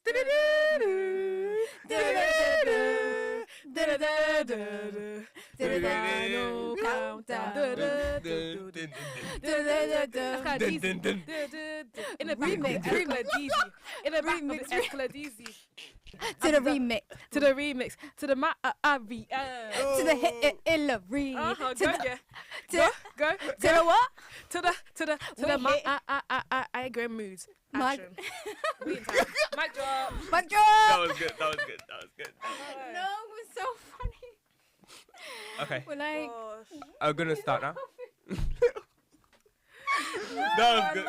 Final countdown. In a remix. In a remix. To the remix. To the remix. To the To the Hillary. Go. To the what? To the Migrant Moods. Action. We in time. Mic drop. Mic drop. That was good. No, it was so funny. Okay. We're like, I'm gonna start now. That was good.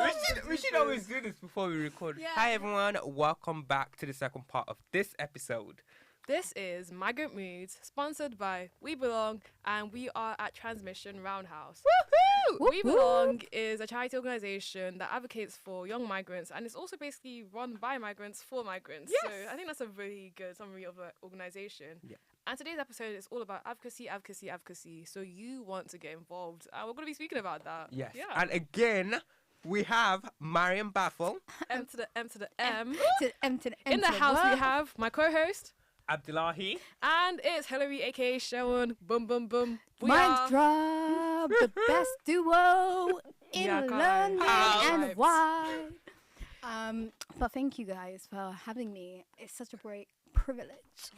We should always do this before we record. Yeah. Hi everyone, welcome back to the second part of this episode. This is Migrant Moods, sponsored by We Belong, and we are at Transmission Roundhouse. Woohoo! We Belong is a charity organisation that advocates for young migrants, and it's also basically run by migrants for migrants. Yes. So I think that's a really good summary of the organisation. Yeah. And today's episode is all about advocacy. So you want to get involved, and we're going to be speaking about that. Yes. Yeah. And again, we have Mariam Baffle, M to the M to the M. to the M to the M. In the house we have my co-host, Abdullahi, and it's Hillary, aka Sharon. Boom, boom, boom. We Mind are- Drop, the best duo in Yeah, guys. London and Vibes. wide. But thank you guys for having me. It's such a great privilege,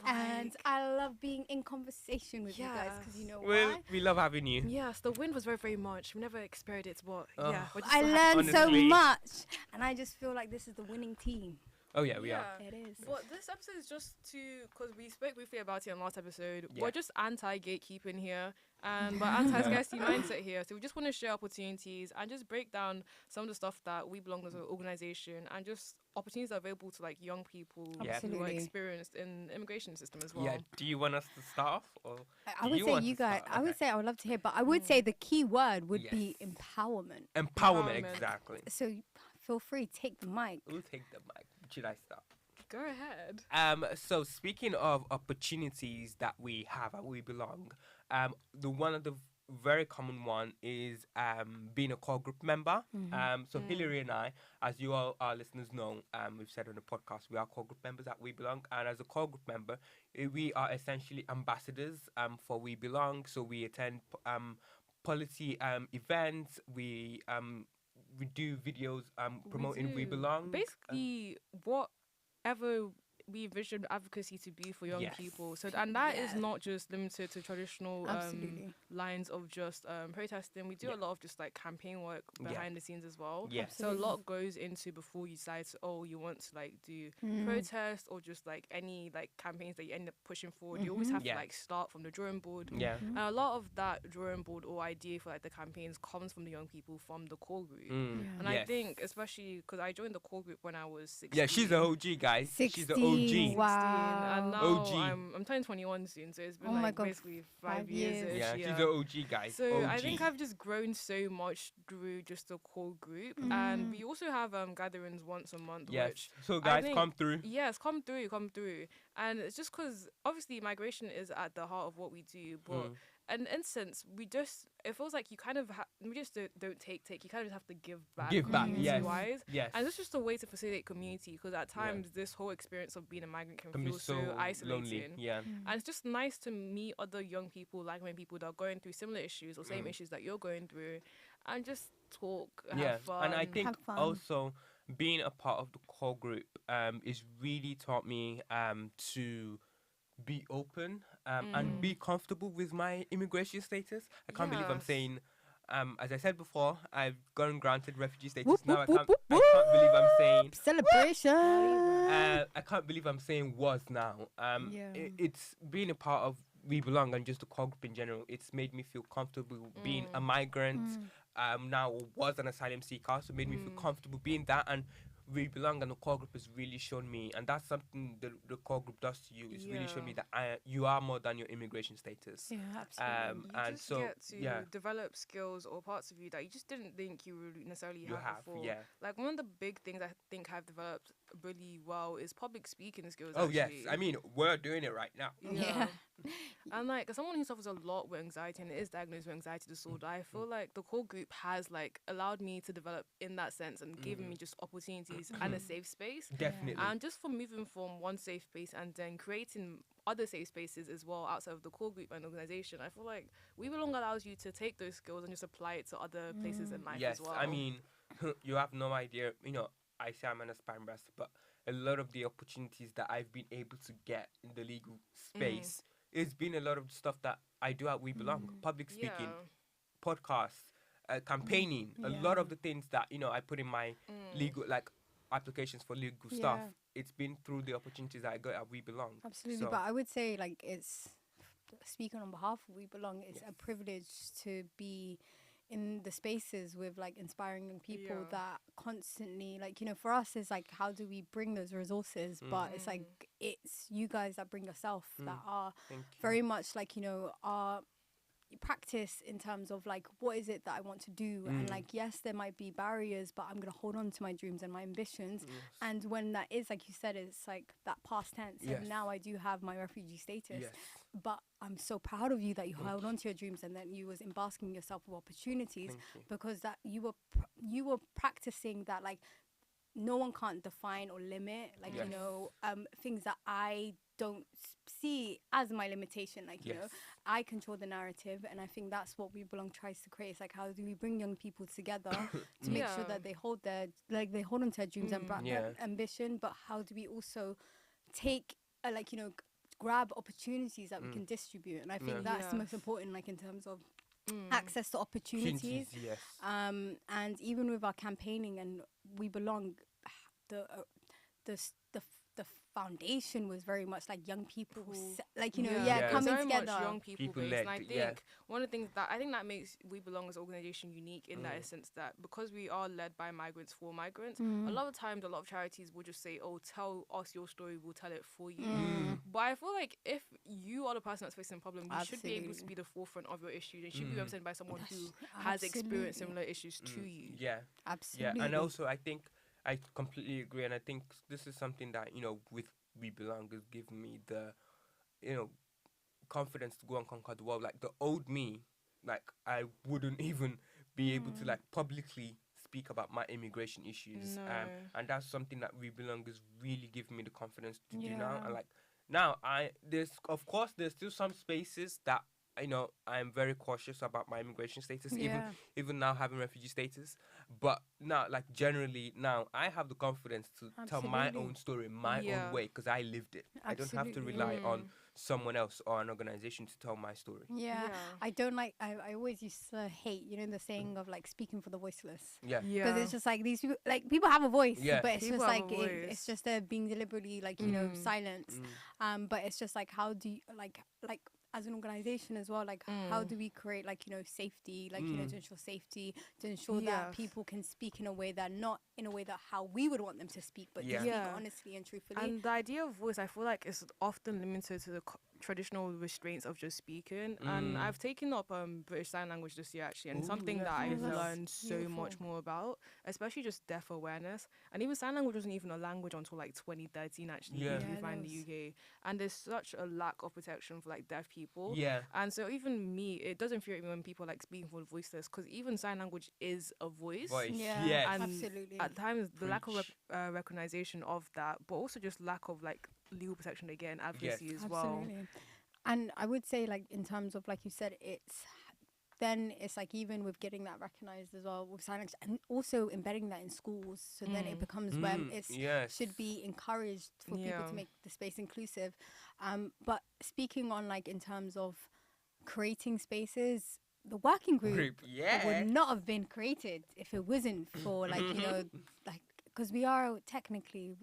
and I love being in conversation with you guys because you know why? we love having you. Yes, the wind was very, very much. We never experienced what. Oh. Yeah, we're just I so happy. learned so Honestly. much, and I just feel like this is the winning team. Oh yeah, we are. It is. But this episode is just because we spoke briefly about it in last episode. Yeah. We're just anti-gatekeeping here, and we're anti-scarcity mindset here. So we just want to share opportunities and just break down some of the stuff that we belong as an organisation, and just opportunities that are available to like young people Yeah. who are Absolutely. experienced in the immigration system as well. Yeah. Do you want us to start off, or I do would you say want you to guys. start? I would Okay. say I would love to hear, but I would say the key word would be Yes. empowerment. Empowerment, Empowerment. exactly. So feel free, take the mic. Who'll take the mic? Should I start? Go ahead. So speaking of opportunities that we have at We Belong, the one of the very common one is being a core group member. So Hillary and I, as you all our listeners know, we've said on the podcast, we are core group members at We Belong, and as a core group member, we are essentially ambassadors for We Belong. So we attend policy events. We do videos promoting We do. Belong. Basically, whatever we envision advocacy to be for young Yes. people. So, and that is Yeah. not just limited to traditional Absolutely. lines of just protesting. We do Yeah. a lot of just like campaign work behind the scenes as well. Yes. So a lot goes into before you decide to, you want to like do Mm. protest or just like any like campaigns that you end up pushing forward. You always have Yeah. to like start from the drawing board. Yeah. And a lot of that drawing board or idea for like the campaigns comes from the young people from the core group. And I Yes. think, especially because I joined the core group when I was 16. Yeah, she's the OG, guys. She's the 16, OG. wow. And now OG. I'm turning 21 soon, so it's been Oh my like God, basically 5 5 years. years. Yeah, she's the OG, guys. So OG. I think I've just grown so much through just the core group, and we also have gatherings once a month. Yes. Which So I guys, think- come through. Yes, come through, and it's just because obviously migration is at the heart of what we do, but in an instance, it feels like you kind of we just don't take. You kind of just have to give back. Give back, yes. community-wise. Yes. And it's just a way to facilitate community, because at times this whole experience of being a migrant can be feel so isolating. lonely. Yeah. And it's just nice to meet other young people, like-minded people that are going through similar issues or same issues that you're going through, and just talk, have fun. And I think Have fun. also being a part of the core group is really taught me to be open and be comfortable with my immigration status. I can't believe I'm Yes. saying, as I said before, I've gotten granted refugee status. Whoop, Now whoop, I can't whoop, believe I'm saying. Celebration. I can't believe I'm saying was now. It's being a part of We Belong and just the core group in general. It's made me feel comfortable being a migrant. Now was an asylum seeker, so it made me feel comfortable being that. And We Belong and the core group has really shown me, and that's something the core group does to you. It's really shown me that you are more than your immigration status. Yeah, absolutely. You And just so get to yeah, develop skills or parts of you that you just didn't think you would necessarily you have before. yeah. Like one of the big things I think I've developed really well is public speaking skills. Oh yes, actually. I mean we're doing it right now. Yeah. And like as someone who suffers a lot with anxiety and is diagnosed with anxiety disorder, I feel like the core group has like allowed me to develop in that sense and given me just opportunities opportunities and a safe space. Definitely. And just for moving from one safe space and then creating other safe spaces as well outside of the core group and organization, I feel like We Belong allows you to take those skills and just apply it to other places in life Yes, as well. I mean, you have no idea. I say I'm an aspiring barrister, but a lot of the opportunities that I've been able to get in the legal space, it's been a lot of stuff that I do at We Belong. Public speaking, podcasts, campaigning, a lot of the things that I put in my legal applications for legal stuff. It's been through the opportunities that I got at We Belong. Absolutely, So, but I would say it's speaking on behalf of We Belong. It's a privilege to be in the spaces with inspiring young people that constantly for us is how do we bring those resources, but it's it's you guys that bring yourself that are very much are practice in terms of what is it that I want to do, and yes, there might be barriers, but I'm gonna hold on to my dreams and my ambitions. And when that is, like you said, it's that past tense, and now I do have my refugee status, but I'm so proud of you that you held on to your dreams and that you was embarking yourself with opportunities, because that you were practicing that no one can't define or limit things that I don't see as my limitation. I control the narrative, and I think that's what We Belong tries to create. It's how do we bring young people together to make sure that they hold on to their dreams and ambition, but how do we also take grab opportunities that we can distribute? And I think that's the most important, in terms of access to opportunities. And even with our campaigning and We Belong, the foundation was very much young people coming very together, much young people based. led, And I think one of the things that makes We Belong as an organization unique in that essence, that because we are led by migrants for migrants, a lot of times a lot of charities will just say, oh, tell us your story, we'll tell it for you. But I feel like if you are the person that's facing a problem, you should be able to be the forefront of your issue. They should be represented by someone who has experienced similar issues to you. Absolutely. And also I think I completely agree, and I think this is something that with We Belong has given me the confidence to go and conquer the world. The old me, I wouldn't even be able to publicly speak about my immigration issues. And that's something that We Belong has really given me the confidence to do now. And now there's still some spaces that I'm very cautious about my immigration status, even now having refugee status. But now, generally now, I have the confidence to tell my own story my own way, because I lived it. I don't have to rely on someone else or an organization to tell my story. I don't I always used to hate the saying of speaking for the voiceless, Yeah. because it's just these people people have a voice, but it's People just have a voice. it's just they're being deliberately silenced. But it's just how do you as an organization as well, how do we create safety, to ensure safety, to ensure that people can speak in a way that not in a way that how we would want them to speak, but to speak honestly and truthfully. And the idea of voice, I feel like, is often limited to the traditional restraints of just speaking. And I've taken up British Sign Language this year, actually, and it's something that I've learned so much more about, especially just deaf awareness. And even sign language wasn't even a language until 2013, actually, if you find the UK. And there's such a lack of protection for deaf people. And so even me, it does infuriate me when people speaking for the voiceless, because even sign language is a voice. And absolutely. At times, the lack of recognition of that, but also just lack of legal protection they get and advocacy as well. And I would say in terms of you said, it's even with getting that recognized as well with sign language, and also embedding that in schools, so then it becomes where it should be encouraged for people to make the space inclusive. But speaking on in terms of creating spaces, the working group would not have been created if it wasn't for because we are technically,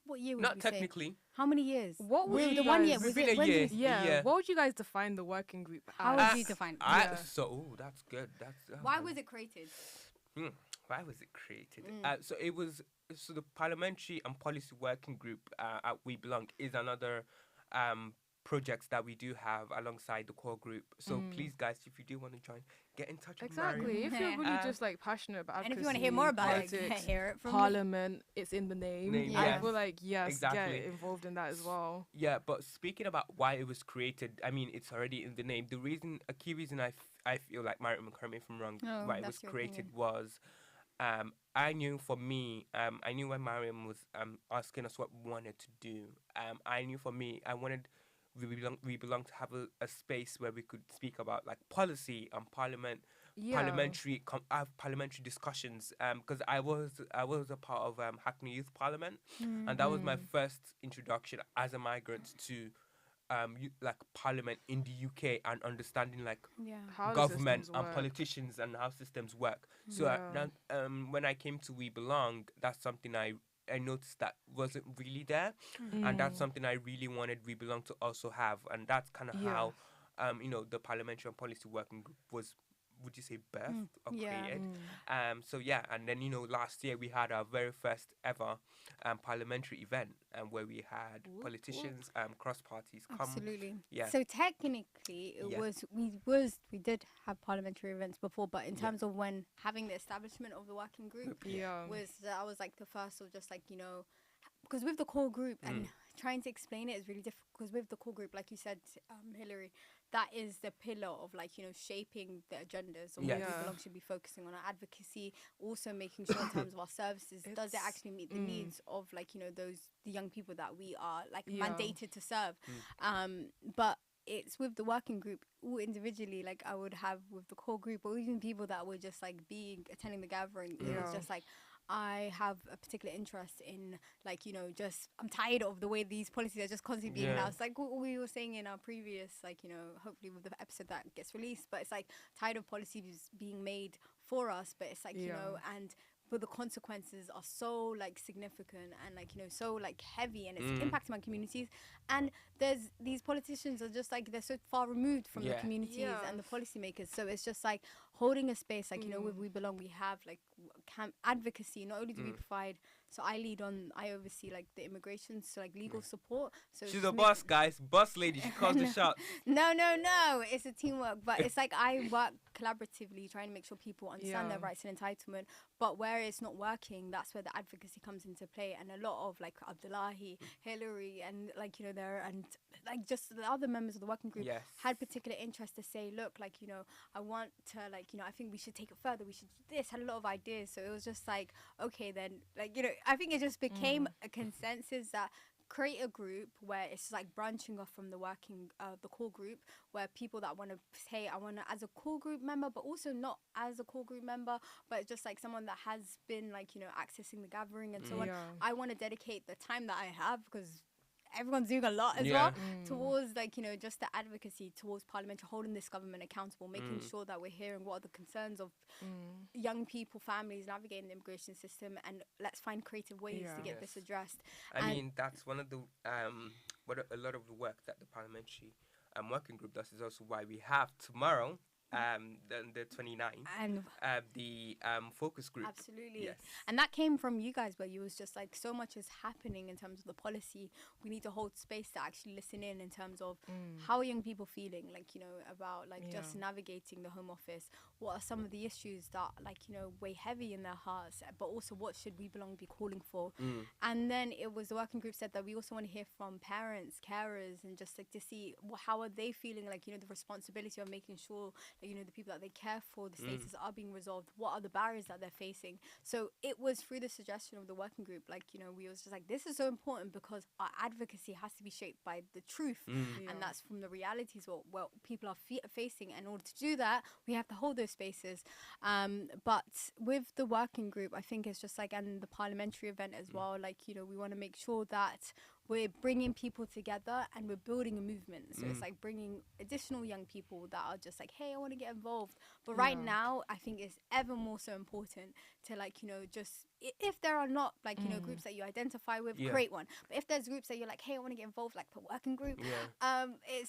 what year would Not we technically. say? How many years? What would you the guys, 1 year? We've Was been it a when year. Yeah. What would you guys define the working group as? How would you define it? That's good. Why was it created? Why was it created? So the Parliamentary and Policy Working Group at We Belong is another projects that we do have alongside the core group. So please, guys, if you do want to join, get in touch with Mariam. Exactly. If you're really just passionate about advocacy, and if you want to hear more about politics, it, hear it from Parliament, it's in the name. I feel Exactly. get involved in that as well. Yeah, but speaking about why it was created, I mean, it's already in the name. A key reason I feel like Mariam, correct me if I'm wrong, why it was created was I knew for me, I knew when Mariam was asking us what we wanted to do. I knew for me, I wanted we belong to have a space where we could speak about like policy and have parliamentary discussions. Because I was a part of Hackney Youth Parliament, and that was my first introduction as a migrant to like parliament in the UK and understanding like How the government systems and work. politicians and how systems work. So Yeah. when I came to We Belong, that's something I noticed that wasn't really there, and that's Mm. something I really wanted We Belong to also have, and that's kind of Yeah. how the Parliamentary and Policy Working Group was. Would you say birthed or Yeah. created? So yeah, and then last year we had our very first ever parliamentary event, where we had Whoop, politicians, cross parties come. Absolutely. Yeah. So technically, it Yeah. we did have parliamentary events before, but in Yeah. terms of when having the establishment of the working group Yeah. I was like the first of just like because with the core group and trying to explain it is really difficult because with the core group, like you said, Hillary, that is the pillar of like shaping the agendas of what Yes. We Belong should be focusing on our advocacy, also making sure in terms of our services, does it It's- actually meet the needs of like the young people that we are like Yeah. mandated to serve. But it's with the working group all individually, like I would have with the core group or even people that were just like attending the gathering. It was Yeah. just like I have a particular interest in like just I'm tired of the way these policies are just constantly being Yeah. announced, like what we were saying in our previous like hopefully with the episode that gets released, but it's like tired of policies being made for us, but it's like and but the consequences are so like significant and like so like heavy, and it's impacting my communities, and there's these politicians are just like they're so far removed from the Yeah. communities and the Yes. policymakers, so it's just like holding a space like with We Belong we have like advocacy. Not only do we provide, so I oversee like the immigration, so like legal support, so She's it's a boss, guys. Boss lady. She calls the No. shots. No, it's a teamwork, but it's like I work collaboratively trying to make sure people understand their Yeah. rights and entitlement, but where it's not working, that's where the advocacy comes into play, and a lot of like Abdullahi, Hillary, and like there and like just the other members of the working group Yes. had particular interest to say, look, like I want to like I think we should take it further, we should do this, had a lot of ideas, so it was just like okay then like I think it just became a consensus that create a group where it's like branching off from the core group, where people that want to say I want to as a core group member, but also not as a core group member, but just like someone that has been like accessing the gathering and so on. Yeah. I want to dedicate the time that I have, because everyone's doing a lot as Yeah. well towards like just the advocacy towards parliamentary, holding this government accountable, making sure that we're hearing what are the concerns of young people, families navigating the immigration system, and let's find creative ways to get this Yes. addressed. I mean, that's one of the a lot of the work that the Parliamentary Working Group does is also why we have tomorrow, the 29th, And the focus group. absolutely. Yes. And that came from you guys, where you was just like, so much is happening in terms of the policy. We need to hold space to actually listen in terms of how are young people feeling, like, about like just navigating the Home Office. What are some of the issues that like, weigh heavy in their hearts, but also what should We Belong be calling for? And then it was the working group said that we also want to hear from parents, carers, and just like to see how are they feeling, like, the responsibility of making sure that, the people that they care for, the statuses are being resolved. What are the barriers that they're facing? So it was through the suggestion of the working group, like, we was just like, this is so important because our advocacy has to be shaped by the truth. And that's from the realities what people are facing. And in order to do that, we have to hold those spaces. But with the working group, I think it's just like, and the parliamentary event as well, like, we want to make sure that we're bringing people together and we're building a movement. So it's like bringing additional young people that are just like, hey, I want to get involved. But right now, I think it's ever more so important to like, just if there are not like, groups that you identify with, create one. But if there's groups that you're like, hey, I want to get involved, like the working group,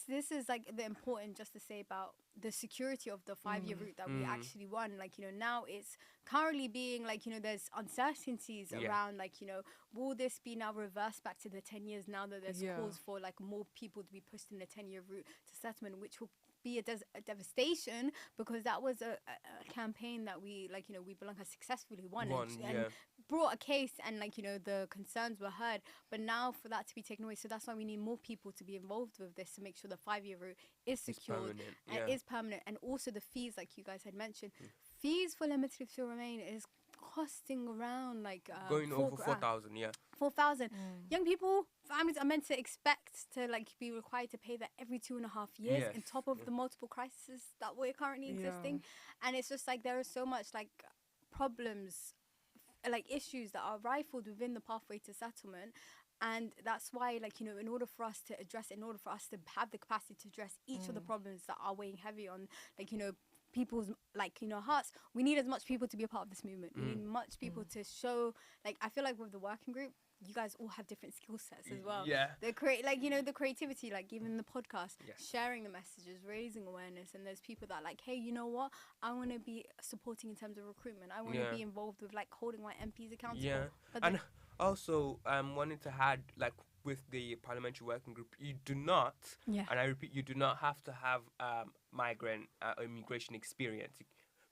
this is like the important just to say about the security of the 5-year route that we actually won. Like, now it's currently being like, there's uncertainties around like, will this be now reversed back to the 10 years now that there's calls for like more people to be pushed in the 10-year route to settlement, which will be a devastation, because that was a campaign that we like, We Belong has successfully won and brought a case, and like, the concerns were heard. But now for that to be taken away, so that's why we need more people to be involved with this to make sure the 5-year route is secured and is permanent. And also the fees, like you guys had mentioned, fees for limited to remain is costing around like going over 4,000. 4,000, yeah. 4,000. Young people, families are meant to expect to like be required to pay that every 2.5 years Yes, on top of the multiple crises that we're currently existing. And it's just like there is so much like problems, like issues that are rifled within the pathway to settlement. And that's why, like, you know, in order for us to address, in order for us to have the capacity to address each of the problems that are weighing heavy on, like, you know, people's, like, you know, hearts, we need as much people to be a part of this movement. We need much people to show, like, I feel like with the working group, you guys all have different skill sets as well. Yeah. The like, you know, the creativity, like even the podcast, sharing the messages, raising awareness. And there's people that are like, hey, you know what? I want to be supporting in terms of recruitment. I want to be involved with like holding my MPs accountable. Yeah. But And also, wanted to add, like, with the Parliamentary Working Group, you do not, and I repeat, you do not have to have migrant or immigration experience.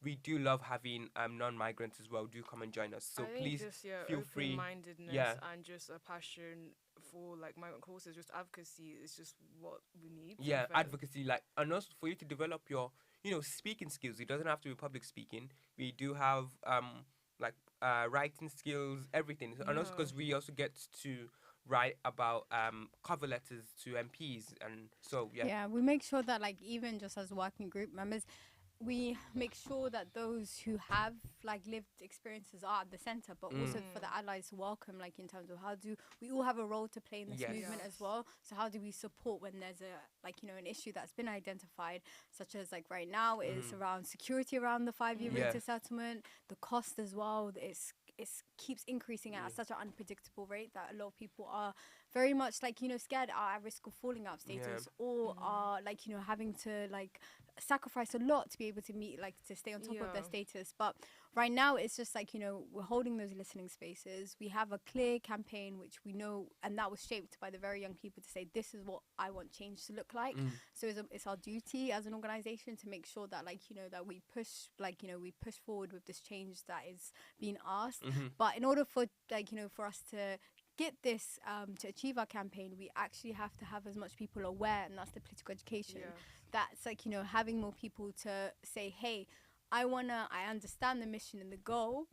We do love having non-migrants as well. Do come and join us. So I think please just, feel free. open-mindedness and just a passion for like migrant causes, just advocacy is just what we need. Yeah, advocacy, like, and also for you to develop your, you know, speaking skills. It doesn't have to be public speaking. We do have like writing skills, everything, and also because we also get to write about cover letters to MPs, and so yeah, we make sure that like even just as working group members, we make sure that those who have like lived experiences are at the center, but also for the allies to welcome, like in terms of how do we all have a role to play in this movement as well. So how do we support when there's a, like, you know, an issue that's been identified, such as like right now is around security around the 5-year route to settlement, the cost as well. It keeps increasing at such an unpredictable rate that a lot of people are very much like, you know, scared, are at risk of falling out of status or are like, you know, having to like sacrifice a lot to be able to meet, like to stay on top of their status. But right now it's just like, you know, we're holding those listening spaces. We have a clear campaign which we know, and that was shaped by the very young people to say this is what I want change to look like. So it's our duty as an organization to make sure that, like, you know, that we push, like, you know, we push forward with this change that is being asked. But in order for, like, you know, for us to get this to achieve our campaign, we actually have to have as much people aware, and that's the political education. That's like, you know, having more people to say, hey, I understand the mission and the goal.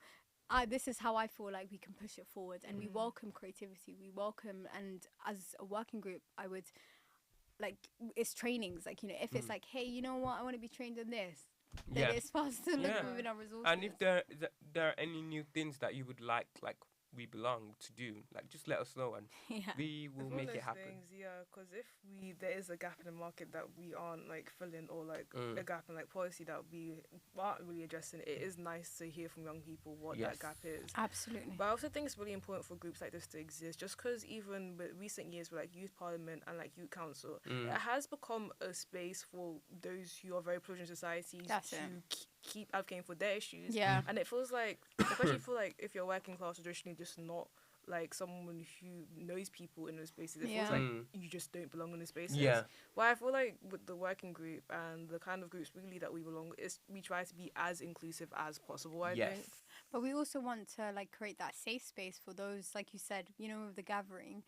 This is how I feel like we can push it forward. And we welcome creativity. We welcome, and as a working group, I would like, it's trainings. Like, you know, if it's like, hey, you know what, I want to be trained in this, then it's fast to look within our resources. And if there are any new things that you would like We Belong to do, like, just let us know and we will make it happen. Because if there is a gap in the market that we aren't like filling, or like a gap in like policy that we aren't really addressing, it is nice to hear from young people what that gap is. Absolutely. But I also think it's really important for groups like this to exist, just because even with recent years with like youth parliament and like youth council, it has become a space for those who are very privileged in society to keep advocating for their issues. And it feels like, especially for like if you're working class, traditionally just not like someone who knows people in those spaces, it feels like you just don't belong in those spaces. But I feel like with the working group and the kind of groups really that we belong, we try to be as inclusive as possible, I think. But we also want to like create that safe space for those, like you said, you know, with the gathering.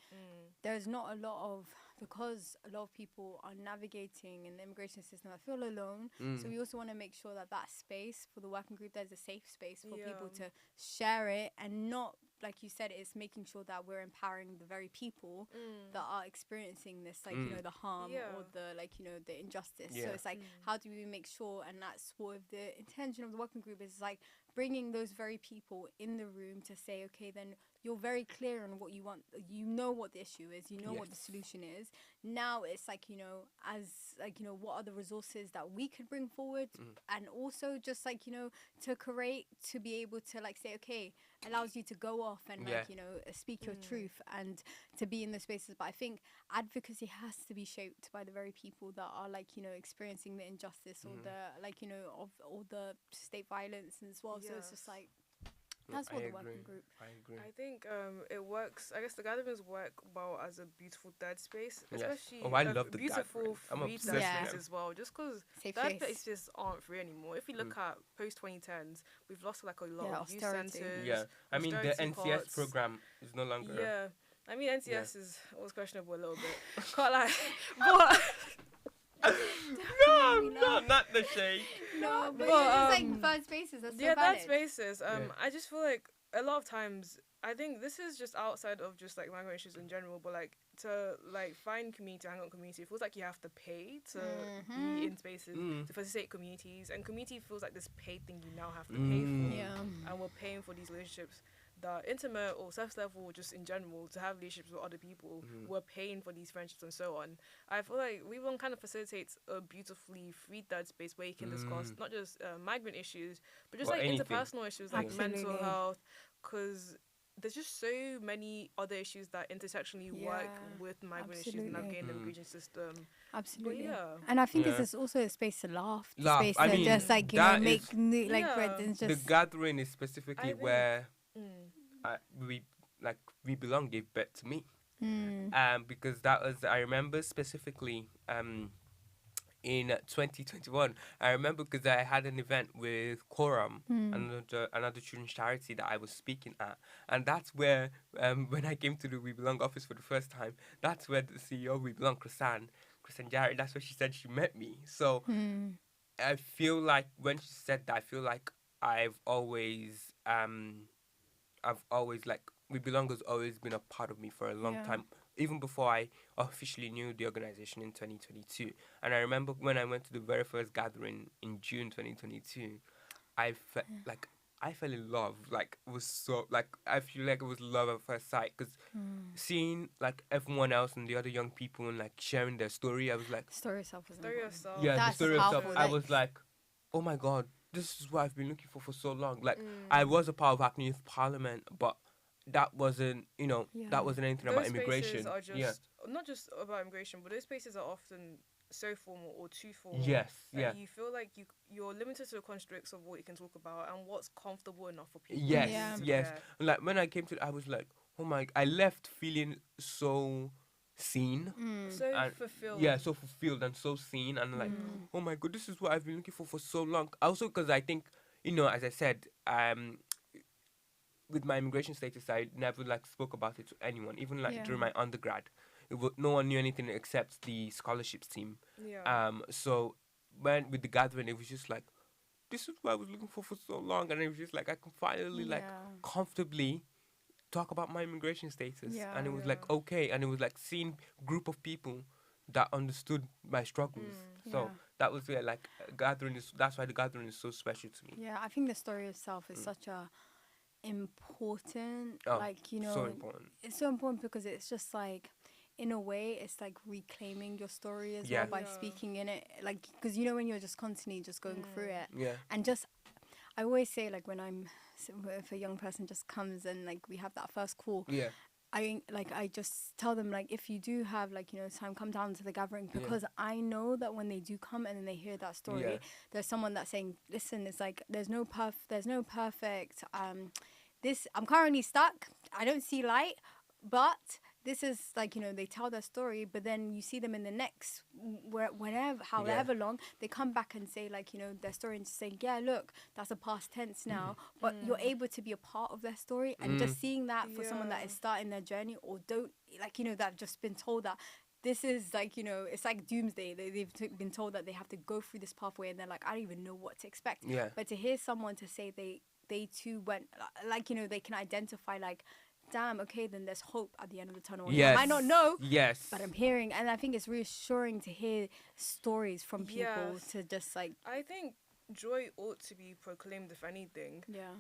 There's not a lot of, because a lot of people are navigating in the immigration system, I feel alone. So we also want to make sure that that space for the working group, there's a safe space for people to share it, and not, like you said, it's making sure that we're empowering the very people that are experiencing this, like, you know, the harm or the, like, you know, the injustice. So it's like, how do we make sure, and that's what the intention of the working group is, like bringing those very people in the room to say, okay, then you're very clear on what you want. You know what the issue is. You know what the solution is. Now it's like, you know, as like, you know, what are the resources that we could bring forward, and also just like, you know, to create, to be able to like say, okay, allows you to go off and like, you know, speak your truth and to be in the spaces. But I think advocacy has to be shaped by the very people that are like, you know, experiencing the injustice or the, like, you know, of all the state violence as well. So it's just like, that's what the working group. I agree. I think it works. I guess the gatherings work well as a beautiful third space, especially I love the beautiful free third space as well. Just because third places aren't free anymore. If you look at post 2010s, we've lost like a lot of youth centres. I mean the NCS program is no longer. I mean NCS was questionable a little bit. Can't lie, but. No, not the shade. No, but But, it's like third spaces. That's so yeah, valid. that's basis. Yeah. I just feel like a lot of times, I think this is just outside of just like migrant issues in general, but like to like find community, hang out community, it feels like you have to pay to be in spaces to facilitate communities, and community feels like this paid thing you now have to pay for. Yeah. And we're paying for these relationships that are intimate or surface level, or just in general, to have relationships with other people. We're paying for these friendships and so on. I feel like We Belong kind of facilitates a beautifully free third space where you can discuss not just migrant issues, but just Or like anything. interpersonal issues like mental Absolutely. health, because there's just so many other issues that intersectionally work Yeah, with migrant issues absolutely. navigating the immigration system. Absolutely. yeah. And I think Yeah. it's just also a space to laugh, Laugh. space I to mean, just like, that make is- new, like, Yeah. friends. The Just gathering is specifically think- where Mm. We Belong gave birth to me. mm, Because that was, I remember specifically in 2021. I remember because I had an event with Quorum, another children's charity that I was speaking at, and that's where when I came to the We Belong office for the first time, that's where the CEO of We Belong, Chrisanne Jarrett, that's where she said she met me. So I feel like when she said that, I feel like I've always like We Belong has always been a part of me for a long Yeah. time, even before I officially knew the organization in 2022. And I remember when I went to the very first gathering in June 2022, I fell in love. Like, it was so, like, I feel like it was love at first sight, because seeing like everyone else and the other young people and like sharing their story, I was like, story itself was Story important. yourself. yeah, That's the story powerful. itself. I was like, oh my god, this is what I've been looking for so long. Like, I was a part of Hackney Youth Parliament, but that wasn't, Yeah. that wasn't anything Those about immigration. spaces are just Yeah. not just about immigration, but those spaces are often so formal or too formal. Yes. Like, Yeah. you feel like you're limited to the constraints of what you can talk about and what's comfortable enough for people. Yes. Yeah. Yes. And like when I came to, I was like, oh my! I left feeling so seen. So And fulfilled. Yeah, so fulfilled and so seen, and like, oh my god, this is what I've been looking for so long. Also, because I think, as I said, with my immigration status, I never like spoke about it to anyone, even like Yeah. during my undergrad. No one knew anything except the scholarships team. Yeah. So when with the gathering, it was just like, this is what I was looking for so long, and it was just like I can finally like Yeah. comfortably talk about my immigration status, Yeah. and it was like okay, and it was like seeing group of people that understood my struggles. So Yeah. that was where like gathering is. That's why the gathering is so special to me. Yeah, I think the story itself is such a important, Oh, like, so important. it's so important because it's just like, in a way, it's like reclaiming your story as Yeah. well by Yeah. speaking in it. Like, because when you're just constantly just going through it, Yeah. and just, I always say, like, if a young person just comes and like we have that first call, Yeah. I just tell them, like, if you do have, like, time, come down to the gathering, because I know that when they do come and then they hear that story, Yeah. there's someone that's saying, listen, it's like there's no perfect I'm currently stuck, I don't see light, but this is like, they tell their story, but then you see them in the next however long, they come back and say, like, their story, and saying, yeah, look, that's a past tense now, but you're able to be a part of their story, and just seeing that for someone that Yeah. is starting their journey, or don't, like, that just been told that this is like, it's like doomsday. Been told that they have to go through this pathway, and they're like, I don't even know what to expect. Yeah. But to hear someone to say they too went, like, they can identify, like, damn, okay, then there's hope at the end of the tunnel. Yes. I might not know, Yes. but I'm hearing, and I think it's reassuring to hear stories from people Yes. to just like, I think joy ought to be proclaimed, if anything. yeah.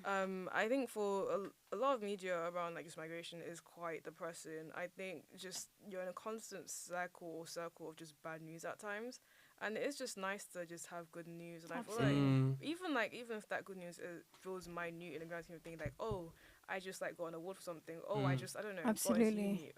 I think for a lot of media around like just migration is quite depressing. I think just you're in a constant circle of just bad news at times, and it's just nice to just have good news. And I feel like even if that good news feels minute in the grand scheme of things, like, oh, I just like got an award for something. Oh, I don't know. got into Absolutely. uni.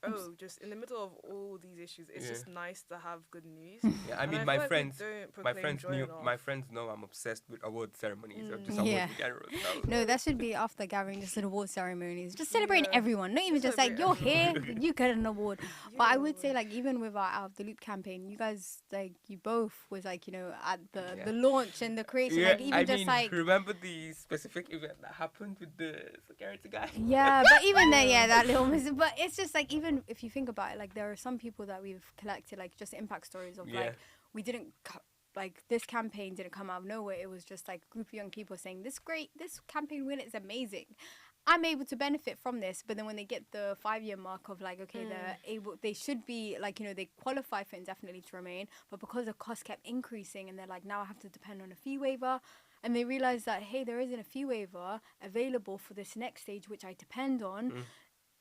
Oh, just in the middle of all these issues, it's just nice to have good news. Yeah, I And mean, feel my like we friends, don't my proclaim friends joy knew, enough. my friends know I'm obsessed with award ceremonies or just awards Yeah. in general. So. No, that should be after gathering, just an award ceremonies. Just celebrating Yeah. everyone, not even just like, Celebrate you're here, you get an award. But I would Yeah. say, like, even with our Out of the Loop campaign, you guys, like, you both was like, at the Yeah. launch and the creation, Yeah, like, even I just mean, like, remember the specific event that happened with the security guy? yeah, but even then, yeah, that little but it's just like, even if you think about it, like, there are some people that we've collected, like, just impact stories of Yeah. like, we didn't like this campaign didn't come out of nowhere. It was just like a group of young people saying this campaign win is amazing. I'm able to benefit from this. But then when they get the 5-year mark of like, okay, they should be like, they qualify for indefinitely to remain. But because the cost kept increasing and they're like, now I have to depend on a fee waiver. And they realize that, hey, there isn't a fee waiver available for this next stage, which I depend on.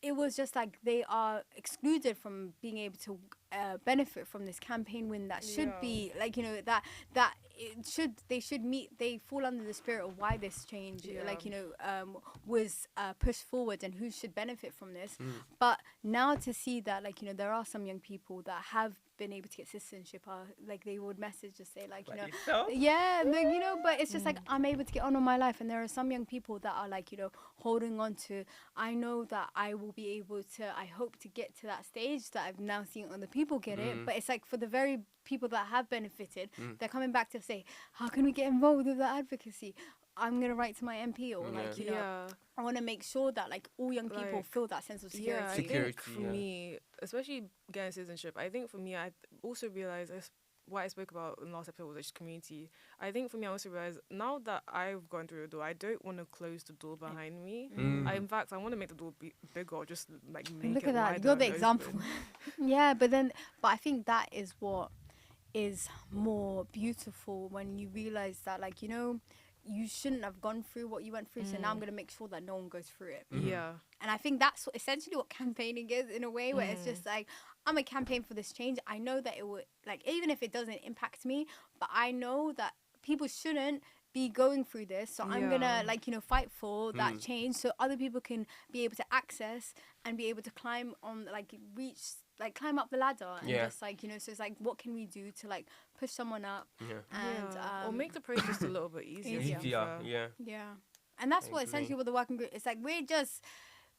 It was just like they are excluded from being able to benefit from this campaign win that should be like, they fall under the spirit of why this change was pushed forward and who should benefit from this. But now to see that like, there are some young people that have been able to get citizenship, like they would message to say like, but it's just like, I'm able to get on with my life. And there are some young people that are like, holding on to, I know that I will be able to, I hope to get to that stage that I've now seen other people get it. But it's like for the very people that have benefited, they're coming back to say, how can we get involved with the advocacy? I'm going to write to my MP or I want to make sure that like all young people feel that sense of security. I think for me, especially getting citizenship, I think for me, I also realized what I spoke about in the last episode was just community. I think for me, I also realized now that I've gone through the door, I don't want to close the door behind me. In fact, I want to make the door bigger, or just like make Look it at that, wider you're the and example. open. But I think that is what is more beautiful when you realize that like, you shouldn't have gone through what you went through, so now I'm going to make sure that no one goes through it. And I think that's essentially what campaigning is in a way, where it's just like, I'm a campaign for this change. I know that it would, like, even if it doesn't impact me, but I know that people shouldn't be going through this, so I'm gonna fight for that change so other people can be able to access and be able to climb on, like, reach, like, climb up the ladder and just like, so it's like, what can we do to like push someone up and or make the process a little bit easier. And that's what essentially what the working group, it's like,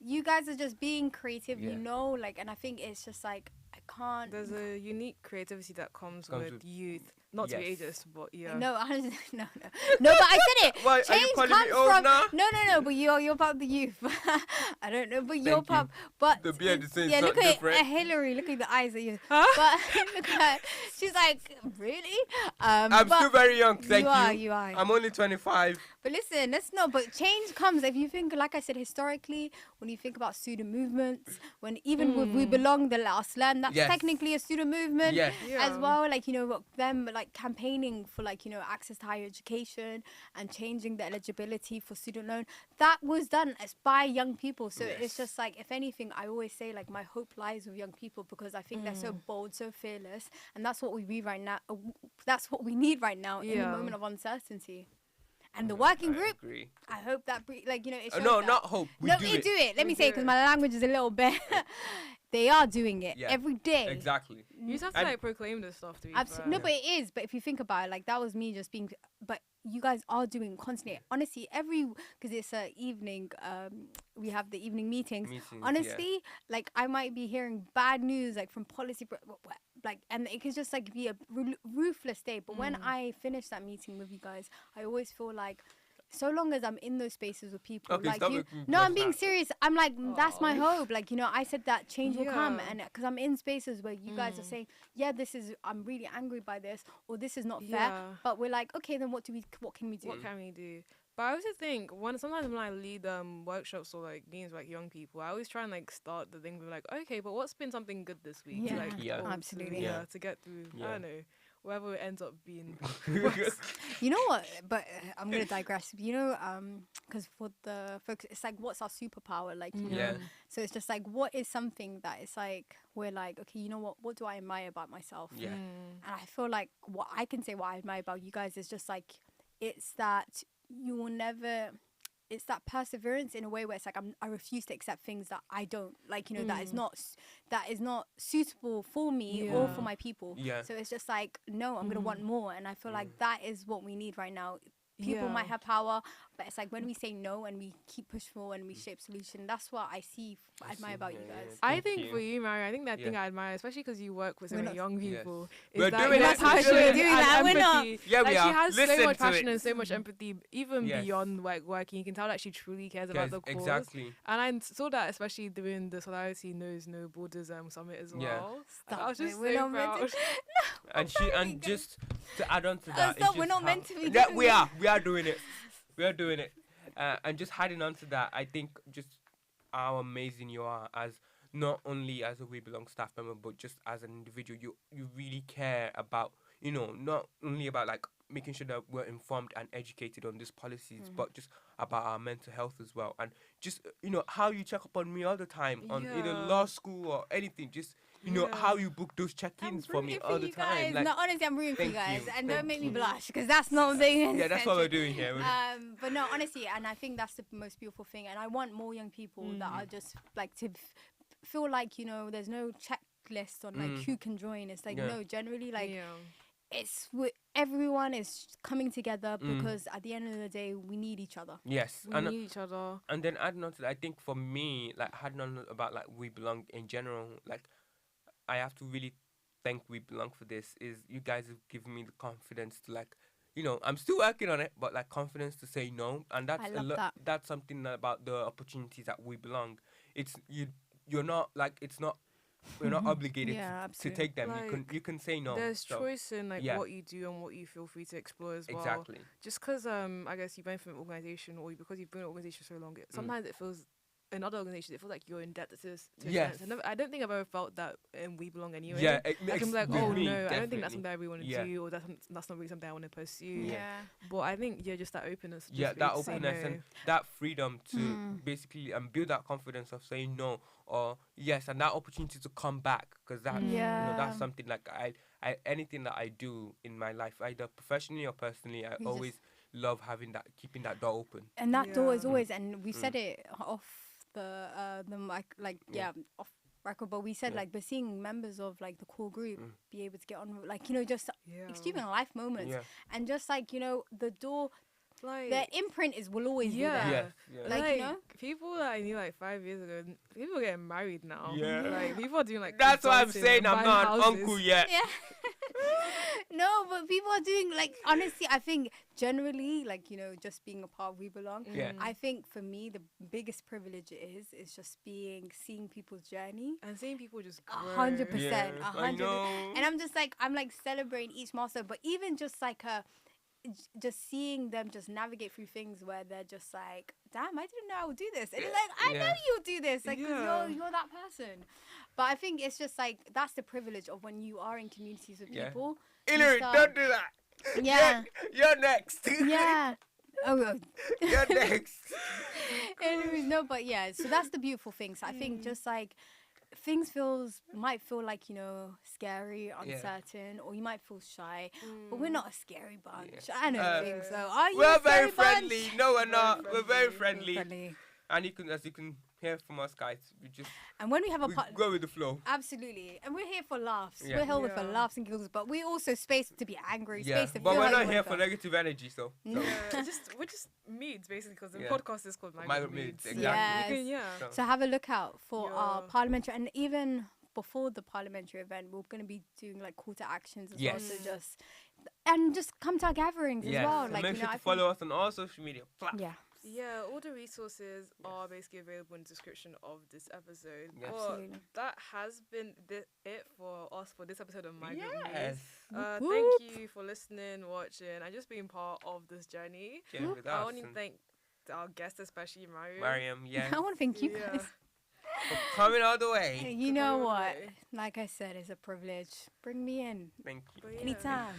you guys are just being creative, like, and I think it's just like, I can't. There's a unique creativity that comes with youth. Not to be ageist, but No, no, but I said it. Why, change are you comes me old from now? No, but you're part of the youth. I don't know, but you're part. But the beard is saying look something at different. Hillary. Look at the eyes that you. But look at her. She's like, really? I'm still very young. Thank you. You are. I'm only 25. But listen, but change comes if you think, like I said, historically, when you think about student movements, when even with We Belong, the Last Land, that's technically a student movement as well. Like, them like campaigning for like, access to higher education and changing the eligibility for student loan. That was done by young people. So it's just like, if anything, I always say like my hope lies with young people, because I think they're so bold, so fearless. And that's what we need right now. That's what we need right now in the moment of uncertainty. And the working group, I hope that, it shows no, that. not hope. We do it. it. Let me say it, because my language is a little bit. They are doing it every day. Exactly. You just have to like proclaim this stuff to be Absolutely. No, but it is. But if you think about it, like, that was me just being. But you guys are doing constantly. Honestly, because it's a evening. We have the evening meetings. Honestly, like, I might be hearing bad news like from policy, like, and it could just like be a ruthless day. But when I finish that meeting with you guys, I always feel like, so long as I'm in those spaces with people, like you. No, I'm being serious. I'm like, that's my hope. Like, I said that change will come, and because I'm in spaces where you guys are saying, I'm really angry by this, or this is not fair. But we're like, okay, then what can we do? What can we do? But I also think sometimes when I lead workshops or like meetings with like young people, I always try and like start the thing with like, okay, but what's been something good this week? Absolutely. To get through. I don't know. Whatever it ends up being. You know what? But I'm gonna digress. Because for the focus, it's like, what's our superpower? Like, So it's just like, what is something that it's like, we're like, okay, you know what? What do I admire about myself? And I feel like what I can say, what I admire about you guys is just like, it's that you will never. It's that perseverance in a way where it's like, I refuse to accept things that I don't like, that is not suitable for me or for my people. So it's just like, no, I'm gonna want more, and I feel like that is what we need right now. People might have power, But it's like when we say no and we keep pushing forward and we shape solution, that's what I admire about you guys. I Thank think you. for you, Mary, I think that thing Yeah. I admire, especially because you work with so We're many not- young Yes. people, We're is that doing you it. have We're passion doing and it. We're not. empathy. Yeah, like we she are. has Listen so much to passion it. and so much empathy, even Yes. beyond like working. You can tell that she truly cares about Yes, the cause. exactly. And I saw that especially during the Solidarity Knows No Borders summit as Yeah. well. And Stop I was it, just we're so not meant proud. to- And sorry, guys. just to add on to Oh, that, it's stop, we're just not how- meant to be Yeah, doing we this. are. We are doing it. We are doing it. And just adding on to that, I think just how amazing you are as not only as a We Belong staff member, but just as an individual. You really care about, not only about like making sure that we're informed and educated on these policies, but just about our mental health as well. And just, how you check up on me all the time on either Yeah. law school or anything. Just, how you book those I'm check-ins for me rooting all the you time. guys. Like, No, honestly, I'm rooting for you thank guys, you, and thank don't make me you. blush because that's not the yeah, that's what we're doing here. But no, honestly, and I think that's the most beautiful thing. And I want more young people that are just like to feel like there's no checklist on like who can join. It's like Yeah. no, generally like Yeah. it's everyone is coming together because at the end of the day we need each other. Yes, We need each other. And then adding on to that, I think for me, like adding on about like We Belong in general, like I have to really thank We Belong for this. Is you guys have given me the confidence to like, I'm still working on it, but like confidence to say no, and that's I love that. That's something about the opportunities that We Belong. It's you're not like it's not. We're not obligated Yeah, to absolutely. take them. You can say no. There's So, choice in like yeah. what you do and what you feel free to explore as well. Exactly. Just because I guess you've been from an organization or because you've been in an organization so long, sometimes it feels in other organizations it feels like you're indebted to a Yes. sense. I don't think I've ever felt that in We Belong anyway. Yeah, Like I'm like, with oh me, no, I don't think definitely. that's something I really want to Yeah. do, or that's not really something I want to pursue. Yeah. But I think just that openness. Just Yeah, for you that to say openness no. and that freedom to basically build that confidence of saying no or yes, and that opportunity to come back, because that Yeah. that's something like I anything that I do in my life, either professionally or personally, I You always love keeping that door open. And that door is Yeah. always, and we said it off the mic, like off record, but we said Yeah. like we're seeing members of like the core group be able to get on, like just Yeah. extreme life moments, Yeah. and just like the door, Like their imprint will always Yeah. be there. Yes, yeah. Like, people that I knew like 5 years ago, people are getting married now. Yeah. Like people are doing like That's why I'm consulting saying and I'm buying not an houses. uncle yet. Yeah. No, but people are doing like honestly, I think generally like just being a part of We Belong. Yeah. I think for me the biggest privilege is just seeing people's journey. And seeing people just grow. 100%, Yeah, I 100%. know. And I'm just like celebrating each milestone, but even just like just seeing them just navigate through things where they're just like, damn, I didn't know I would do this, and Yeah. like I know Yeah. you'll do this, like 'cause Yeah. you're that person. But I think it's just like that's the privilege of when you are in communities with Yeah. people. Hillary, start- don't do that. Yeah. You're next. Yeah. Oh, You're next. anyways, no, but yeah. So that's the beautiful thing. So I think just like things might feel like scary, uncertain, or you might feel shy, but we're not a scary bunch. I don't think so. Are you? We're a scary very friendly. bunch? No, we're not. We're very friendly. friendly. And as you can hear from us, guys, we just And when we have a we part. go with the flow. Absolutely, and we're here for laughs. Yeah. We're here for Yeah. laughs and giggles, but we're also space to be angry, Yeah, space to but feel we're how you not wanna here feel. for negative energy, so. No. We're just moods basically because the Yeah. podcast is called Migrant Migrant Moods, Moods. exactly. Yes. Yeah. So have a look out for our Yeah. parliamentary, and even before the parliamentary event, we're going to be doing like call to actions as well. Yes. So just come to our gatherings Yes. as well. And Like make sure I to follow us on all social media platforms. Yeah, Yeah, all the resources are basically available in the description of this episode. Yes. But Absolutely. that has been it for us for this episode of Migrant Yes. Moods. Whoop, Thank you for listening, watching, and just being part of this journey. Share with I us. want to and thank our guest, especially Mario. Mariam, yes. I want to thank you Yeah. guys. For coming all the way. You know Come what? on. Like I said, it's a privilege. Bring me in Thank you. But yeah. anytime.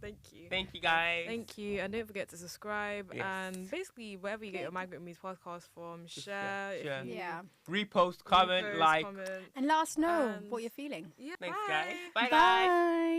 Thank you. Thank you, guys. Thank you, and don't forget to subscribe Yes. and basically wherever you get your Migrant Moods podcast from, Just share. share. If you Yeah, Repost, comment, repost, like. comment. and let us know And- what you're feeling. Yeah, Thanks, bye. guys. Bye, guys. Bye.